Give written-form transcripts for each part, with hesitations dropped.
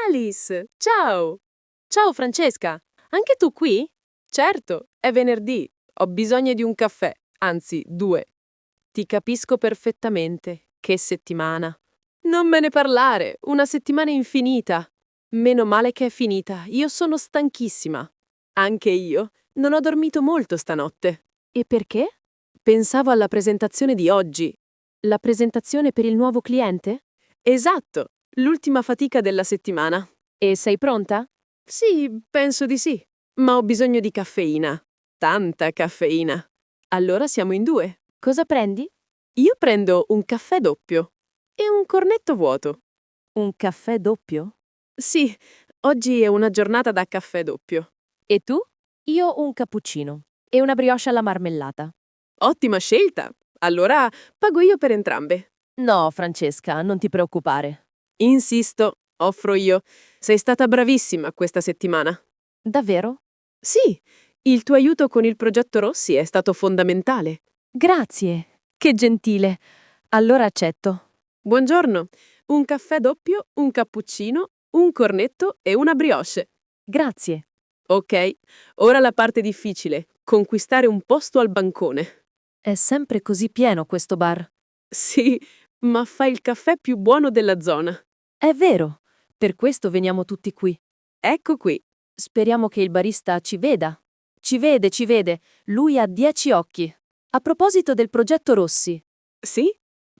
Alice, ciao! Ciao Francesca, anche tu qui? Certo, è venerdì, ho bisogno di un caffè, anzi 2. Ti capisco perfettamente, che settimana. Non me ne parlare, una settimana infinita. Meno male che è finita, io sono stanchissima. Anche io, non ho dormito molto stanotte. E perché? Pensavo alla presentazione di oggi. La presentazione per il nuovo cliente? Esatto, l'ultima fatica della settimana. E sei pronta? Sì, penso di sì. Ma ho bisogno di caffeina. Tanta caffeina. Allora siamo in 2. Cosa prendi? Io prendo un caffè doppio e un cornetto vuoto. Un caffè doppio? Sì, oggi è una giornata da caffè doppio. E tu? Io un cappuccino e una brioche alla marmellata. Ottima scelta! Allora pago io per entrambe. No, Francesca, non ti preoccupare. Insisto, offro io. Sei stata bravissima questa settimana. Davvero? Sì, il tuo aiuto con il progetto Rossi è stato fondamentale. Grazie. Che gentile. Allora accetto. Buongiorno. Un caffè doppio, un cappuccino, un cornetto e una brioche. Grazie. Ok, ora la parte difficile, conquistare un posto al bancone. È sempre così pieno questo bar. Sì, ma fa il caffè più buono della zona. È vero. Per questo veniamo tutti qui. Ecco qui. Speriamo che il barista ci veda. Ci vede, ci vede. Lui ha 10 occhi. A proposito del progetto Rossi, Sì?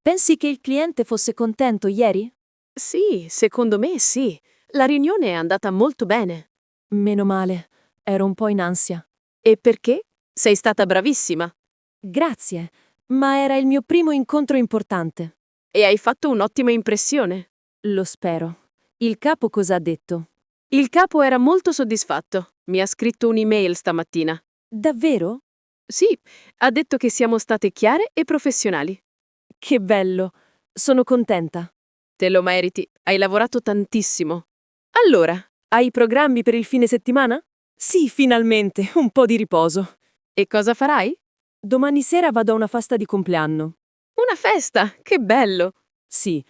pensi che il cliente fosse contento ieri? Sì, secondo me sì. La riunione è andata molto bene. Meno male. Ero un po' in ansia. E perché? Sei stata bravissima Grazie, ma era il mio primo incontro importante. e hai fatto un'ottima impressione. Lo spero. Il capo cosa ha detto? Il capo era molto soddisfatto. Mi ha scritto un'email stamattina. Davvero? Sì, ha detto che siamo state chiare e professionali. Che bello. Sono contenta. Te lo meriti, hai lavorato tantissimo. Allora, Hai programmi per il fine settimana? Sì, finalmente, un po' di riposo. e cosa farai? Domani sera vado a una festa di compleanno. Una festa, che bello! Sì,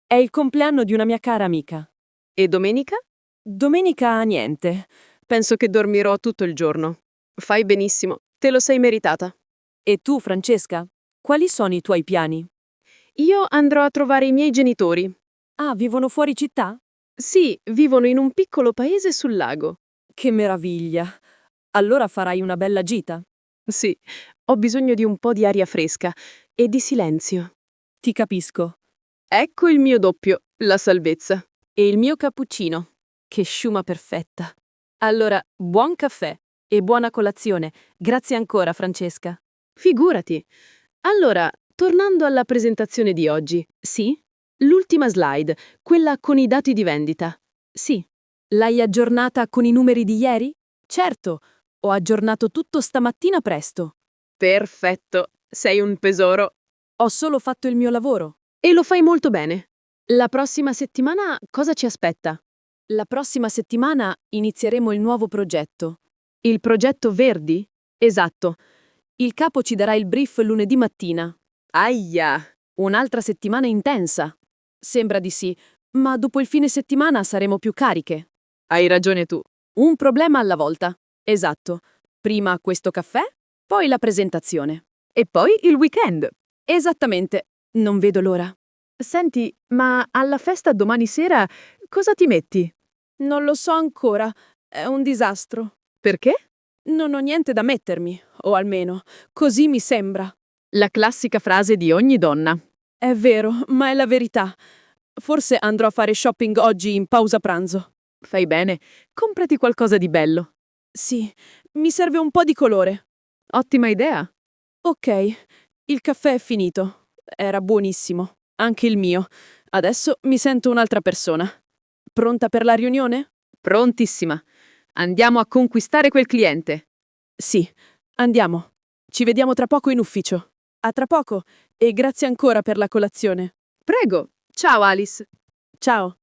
è il compleanno di una mia cara amica. E domenica? Domenica niente. Penso che dormirò tutto il giorno. Fai benissimo, te lo sei meritata. E tu, Francesca? Quali sono i tuoi piani? Io andrò a trovare i miei genitori. Ah, vivono fuori città? Sì, vivono in un piccolo paese sul lago. Che meraviglia. Allora farai una bella gita. Sì, ho bisogno di un po' di aria fresca e di silenzio. Ti capisco. Ecco il mio doppio, la salvezza. E il mio cappuccino. Che sciuma perfetta. Allora, buon caffè e buona colazione. Grazie ancora, Francesca. Figurati. Allora, tornando alla presentazione di oggi, sì? L'ultima slide, quella con i dati di vendita. Sì. L'hai aggiornata con i numeri di ieri? Certo, ho aggiornato tutto stamattina presto. Perfetto, sei un tesoro. Ho solo fatto il mio lavoro. E lo fai molto bene. La prossima settimana cosa ci aspetta? La prossima settimana inizieremo il nuovo progetto. Il progetto Verdi? Esatto. Il capo ci darà il brief lunedì mattina. Aia! Un'altra settimana intensa. Sembra di sì, ma dopo il fine settimana saremo più cariche. Hai ragione tu. Un problema alla volta. Esatto. Prima questo caffè, poi la presentazione. E poi il weekend. Esattamente. Non vedo l'ora. Senti, ma alla festa domani sera cosa ti metti? Non lo so ancora. È un disastro. Perché? Non ho niente da mettermi, o almeno, così mi sembra. La classica frase di ogni donna. È vero, ma è la verità. Forse andrò a fare shopping oggi in pausa pranzo. Fai bene, comprati qualcosa di bello. Sì, mi serve un po' di colore. Ottima idea. Ok, il caffè è finito. Era buonissimo. Anche il mio. Adesso mi sento un'altra persona. Pronta per la riunione? Prontissima. Andiamo a conquistare quel cliente. Sì, andiamo. Ci vediamo tra poco in ufficio. A tra poco e grazie ancora per la colazione. Prego. Ciao Alice. Ciao.